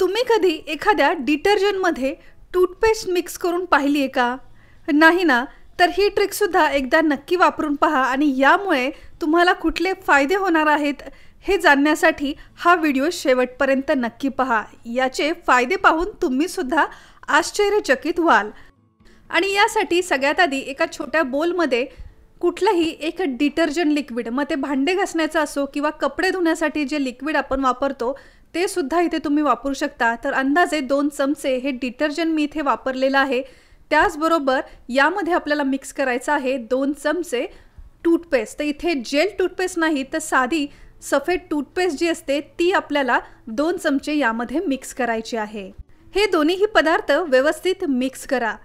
तुम्ही कधी एखाद्या डिटर्जंटमध्ये टूथपेस्ट मिक्स करून पाहिली आहे का? नाही ना? तर ही ट्रिकसुद्धा एकदा नक्की वापरून पहा आणि यामुळे तुम्हाला कुठले फायदे होणार आहेत हे जाणण्यासाठी हा व्हिडिओ शेवटपर्यंत नक्की पहा. याचे फायदे पाहून तुम्हीसुद्धा आश्चर्यचकित व्हाल. आणि यासाठी सगळ्यात आधी एका छोट्या बोलमध्ये कुठलंही एक डिटर्जंट लिक्विड, मग ते भांडे घासण्याचं असो किंवा कपडे धुण्यासाठी जे लिक्विड आपण वापरतो ते सुद्धा इथे तुम्ही वापरू शकता. तर अंदाजे 2 चमचे हे डिटर्जंट मी इथे वापरलेलं आहे. त्याचबरोबर यामध्ये आपल्याला मिक्स करायचं आहे 2 चमचे टूथपेस्ट. तर इथे जेल टूथपेस्ट नाही तर साधी सफेद टूथपेस्ट जी असते ती आपल्याला 2 चमचे यामध्ये मिक्स करायची आहे. हे दोन्हीही पदार्थ व्यवस्थित मिक्स करा.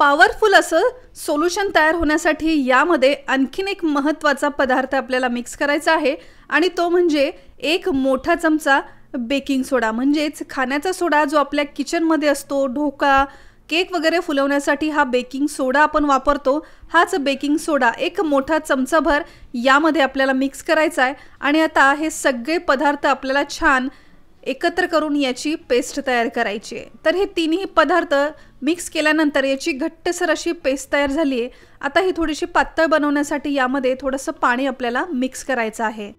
पॉवरफुल असं सोल्युशन तयार होण्यासाठी यामध्ये आणखीन एक महत्त्वाचा पदार्थ आपल्याला मिक्स करायचा आहे आणि तो म्हणजे 1 मोठा चमचा बेकिंग सोडा. म्हणजेच खाण्याचा सोडा जो आपल्या किचनमध्ये असतो, ढोकळा केक वगैरे फुलवण्यासाठी हा बेकिंग सोडा आपण वापरतो. हाच बेकिंग सोडा 1 मोठा चमचाभर यामध्ये आपल्याला मिक्स करायचा आहे. आणि आता हे सगळे पदार्थ आपल्याला छान एकत्र करून याची पेस्ट तयार करायची आहे. तर हे तिन्ही पदार्थ मिक्स केल्यानंतर याची घट्टसर अशी पेस्ट तयार झाली आहे. आता ही थोडीशी पातळ बनवण्यासाठी यामध्ये थोडंसं पाणी आपल्याला मिक्स करायचं आहे.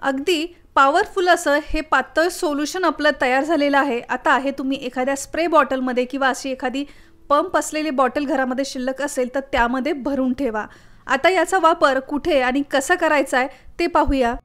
अगदी पॉवरफुल असं हे पातळ सोल्युशन आपलं तयार झालेलं आहे. आता हे तुम्ही एखाद्या स्प्रे बॉटलमध्ये किंवा अशी एखादी पंप असलेली बॉटल घरामध्ये शिल्लक असेल तर त्यामध्ये भरून ठेवा. आता याचा वापर कुठे आणि कसा करायचा आहे ते पाहूया.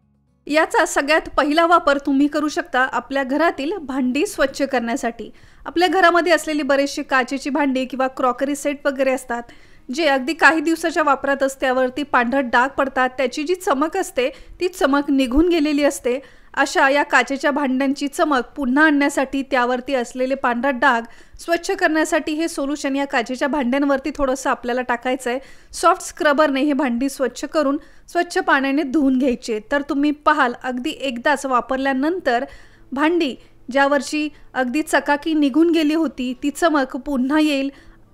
याचा सगळ्यात पहिला वापर तुम्ही करू शकता आपल्या घरातील भांडी स्वच्छ करण्यासाठी. आपल्या घरामध्ये असलेली बरेचशी काचेची भांडी किंवा क्रॉकरी सेट वगैरे असतात जे अगदी काही दिवसाच्या वापरातच त्यावरती पांढरट डाग पडतात. त्याची जी चमक असते ती चमक निघून गेलेली असते. अशा या काचेच्या भांड्यांची चमक पुन्हा आणण्यासाठी त्यावरती असलेले पांढरट डाग स्वच्छ करण्यासाठी हे सोल्युशन या काचेच्या भांड्यांवरती थोडंसं आपल्याला टाकायचं आहे. सॉफ्ट स्क्रबरने हे भांडी स्वच्छ करून स्वच्छ पाण्याने धुवून घ्यायचे. तर तुम्ही पाहाल अगदी एकदाच वापरल्यानंतर भांडी ज्यावरची अगदी चकाकी निघून गेली होती ती चमक पुन्हा येईल.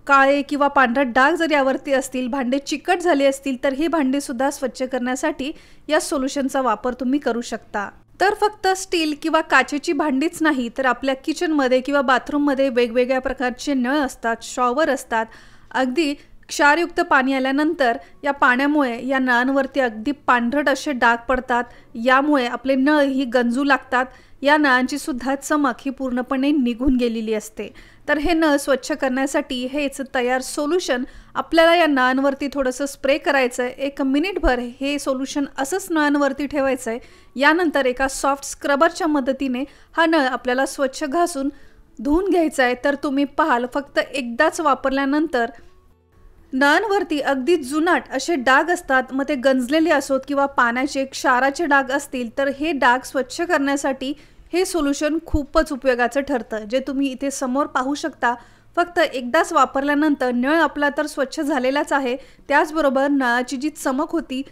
काळे किंवा पांढरट डाग जर यावरती असतील, भांडे चिकट झाले असतील तर ही भांडीसुद्धा स्वच्छ करण्यासाठी या सोल्युशनचा वापर तुम्ही करू शकता. तर फक्त स्टील किंवा काचेची भांडीच नाही तर आपल्या किचनमध्ये किंवा बाथरूममध्ये वेगवेगळ्या प्रकारचे नळ असतात, शॉवर असतात. अगदी क्षारयुक्त पाणी आल्यानंतर या पाण्यामुळे या नळांवरती अगदी पांढरट असे डाग पडतात. यामुळे आपले नळ ही गंजू लागतात. या नळांची सुद्धा चमक ही पूर्णपणे निघून गेलेली असते. तर हे नळ स्वच्छ करण्यासाठी हेच तयार सोल्युशन आपल्याला या नळांवरती थोडंसं स्प्रे करायचं आहे. 1 मिनिटभर हे सोल्युशन असंच नळांवरती ठेवायचं आहे. यानंतर एका सॉफ्ट स्क्रबरच्या मदतीने हा नळ आपल्याला स्वच्छ घासून धुवून घ्यायचा आहे. तर तुम्ही पाहाल फक्त एकदाच वापरल्यानंतर नळांवरती अगदी जुनाट असे डाग असतात. मग ते गंजलेले असोत किंवा पाण्याचे क्षाराचे डाग असतील तर हे डाग स्वच्छ करण्यासाठी हे सोल्युशन खूपच उपयोगाचं ठरतं. जे तुम्ही इथे समोर पाहू शकता. फक्त एकदाच वापरल्यानंतर नळ आपला तर स्वच्छ झालेलाच आहे. त्याचबरोबर नळाची जी चमक होती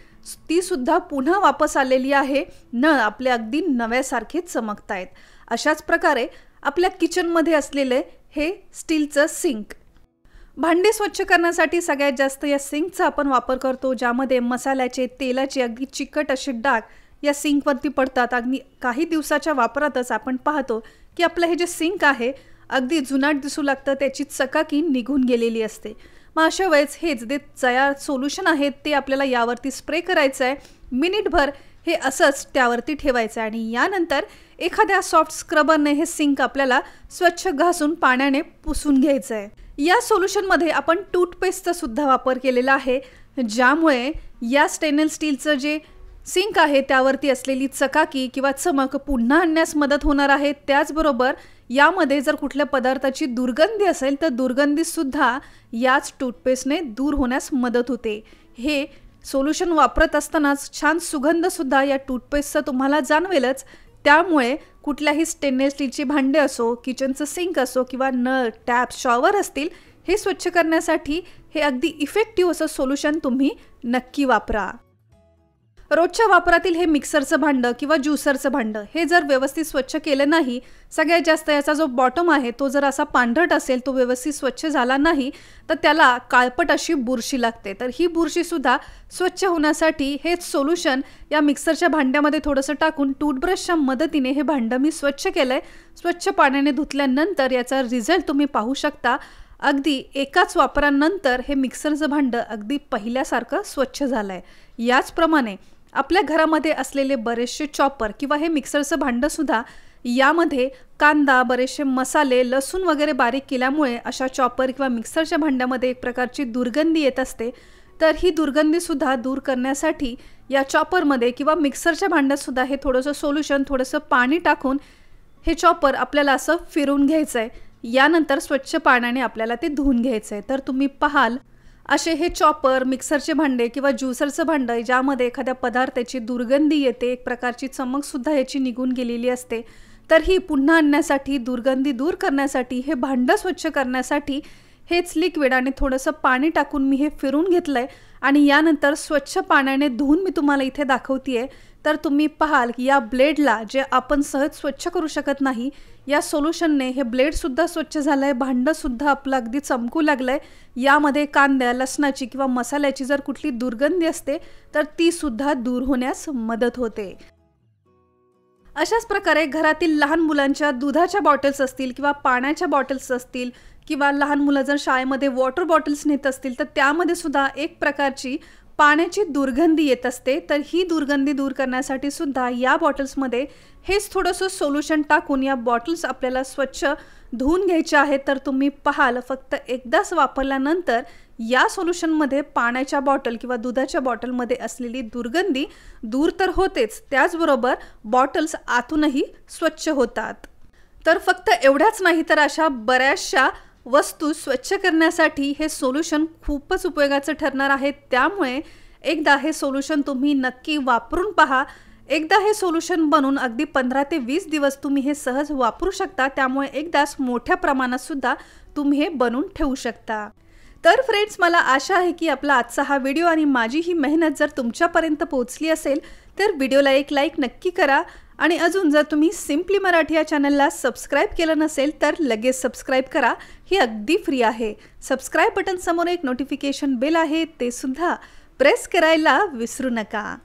ती सुद्धा पुन्हा वापस आलेली आहे. नळ आपले अगदी नव्यासारखे चमकतायत. अशाच प्रकारे आपल्या किचनमध्ये असलेले हे स्टीलचं सिंक. भांडी स्वच्छ करण्यासाठी सगळ्यात जास्त या सिंकचा आपण वापर करतो ज्यामध्ये मसाल्याचे, तेलाचे अगदी चिकट असे डाग या सिंकवरती पडतात. अगदी काही दिवसाच्या वापरातच आपण पाहतो की आपलं हे जे सिंक आहे अगदी जुनाट दिसू लागतं, त्याची चकाकी निघून गेलेली असते. मग अशा वेळेस हेच जे तयार सोल्युशन आहे ते आपल्याला यावरती स्प्रे करायचं आहे. मिनिटभर हे असंच त्यावरती ठेवायचं आहे आणि यानंतर एखाद्या सॉफ्ट स्क्रबरने हे सिंक आपल्याला स्वच्छ घासून पाण्याने पुसून घ्यायचं आहे. या सोल्युशनमध्ये आपण टूथपेस्टचा सुद्धा वापर केलेला आहे ज्यामुळे या स्टेनलेस स्टीलचं जे सिंक आहे त्यावरती असलेली चकाकी किंवा चमक पुन्हा आणण्यास मदत होणार आहे. त्याचबरोबर यामध्ये जर कुठल्या पदार्थाची दुर्गंधी असेल तर दुर्गंधीसुद्धा याच टूथपेस्टने दूर होण्यास मदत होते. हे सोल्युशन वापरत असतानाच छान सुगंधसुद्धा या टूथपेस्टचा तुम्हाला जाणवेलच. त्यामुळे कुठल्याही स्टेनलेस स्टीलची भांडे असो, किचनचं सिंक असो किंवा नळ, टॅप, शॉवर असतील हे स्वच्छ करण्यासाठी हे अगदी इफेक्टिव्ह असं सोल्युशन तुम्ही नक्की वापरा. रोजच्या वापरातील हे मिक्सरचं भांडं किंवा ज्युसरचं भांडं हे जर व्यवस्थित स्वच्छ केलं नाही, सगळ्यात जास्त याचा जो बॉटम आहे तो जर असा पांढरट असेल, तो व्यवस्थित स्वच्छ झाला नाही, तर त्याला काळपट अशी बुरशी लागते. तर ही बुरशीसुद्धा स्वच्छ होण्यासाठी हेच सोल्युशन या मिक्सरच्या भांड्यामध्ये थोडंसं टाकून टूथब्रशच्या मदतीने हे भांडं मी स्वच्छ केलं आहे. स्वच्छ पाण्याने धुतल्यानंतर याचा रिझल्ट तुम्ही पाहू शकता. अगदी एकाच वापरानंतर हे मिक्सरचं भांडं अगदी पहिल्यासारखं स्वच्छ झालं आहे. याचप्रमाणे आपल्या घरामध्ये असलेले बरेचसे चॉपर किंवा हे मिक्सरचं भांडंसुद्धा यामध्ये कांदा, बरेचसे मसाले, लसूण वगैरे बारीक केल्यामुळे अशा चॉपर किंवा मिक्सरच्या भांड्यामध्ये एक प्रकारची दुर्गंधी येत असते. तर ही दुर्गंधीसुद्धा दूर करण्यासाठी या चॉपरमध्ये किंवा मिक्सरच्या भांड्यातसुद्धा हे थोडंसं सोल्युशन, थोडंसं पाणी टाकून हे चॉपर आपल्याला असं फिरवून घ्यायचं आहे. यानंतर स्वच्छ पाण्याने आपल्याला ते धुवून घ्यायचं आहे. तर तुम्ही पाहाल असे हे चॉपर, मिक्सरचे भांडे किंवा ज्युसरचं भांडं ज्यामध्ये एखाद्या पदार्थाची दुर्गंधी येते, एक प्रकारची चमकसुद्धा याची निघून गेलेली असते, तर ही पुन्हा आणण्यासाठी, दुर्गंधी दूर करण्यासाठी, हे भांडं स्वच्छ करण्यासाठी हेच लिक्विड आणि थोडंसं पाणी टाकून मी हे फिरवून घेतलं आहे आणि यानंतर स्वच्छ पाण्याने धुवून मी तुम्हाला इथे दाखवते आहे. तर तुम्ही पाहाल की या ब्लेडला जे आपण सहज स्वच्छ करू शकत नाही, या सोल्युशनने हे ब्लेडसुद्धा स्वच्छ झालं आहे, भांडंसुद्धा आपलं अगदी चमकू लागलं आहे. यामध्ये कांद्या, लसणाची किंवा मसाल्याची जर कुठली दुर्गंधी असते तर तीसुद्धा दूर होण्यास मदत होते. अशाच प्रकारे घरातील लहान मुलांच्या दुधाच्या बॉटल्स असतील किंवा पाण्याच्या बॉटल्स असतील किंवा लहान मुलं जर शाळेमध्ये वॉटर बॉटल्स नेत असतील तर त्यामध्ये सुद्धा एक प्रकारची पाण्याची दुर्गंधी येत असते. तर ही दुर्गंधी दूर करण्यासाठी सुद्धा या बॉटल्समध्ये हेच थोडंसं सोल्युशन टाकून या बॉटल्स आपल्याला स्वच्छ धुवून घ्यायच्या आहेत. तर तुम्ही पाहाल फक्त एकदाच वापरल्यानंतर या सोल्युशनमध्ये पाण्याच्या बॉटल किंवा दुधाच्या बॉटलमध्ये असलेली दुर्गंधी दूर तर होतेच, त्याचबरोबर बॉटल्स आतूनही स्वच्छ होतात. तर फक्त एवढ्याच नाही तर अशा बऱ्याचशा वस्तू स्वच्छ करण्यासाठी हे सोल्युशन खूपच उपयोगाचं ठरणार आहे. त्यामुळे एकदा हे सोल्युशन तुम्ही नक्की वापरून पहा. एकदा हे सोल्युशन बनवून अगदी 15 ते 20 दिवस तुम्ही हे सहज वापरू शकता. त्यामुळे एकदाच मोठ्या प्रमाणात सुद्धा तुम्ही हे बनवून ठेवू शकता. तर फ्रेंड्स, मला आशा आहे की आपला आजचा हा व्हिडिओ आणि माझी ही मेहनत जर तुमच्यापर्यंत पोहोचली असेल तर व्हिडिओला एक लाईक नक्की करा आणि अजून जर तुम्ही सिम्पली मराठी या चॅनलला सबस्क्राईब केलं नसेल तर लगेच सबस्क्राईब करा. ही अगदी फ्री आहे. सबस्क्राईब बटन समोर एक नोटिफिकेशन बेल आहे, ते सुद्धा प्रेस करायला विसरू नका.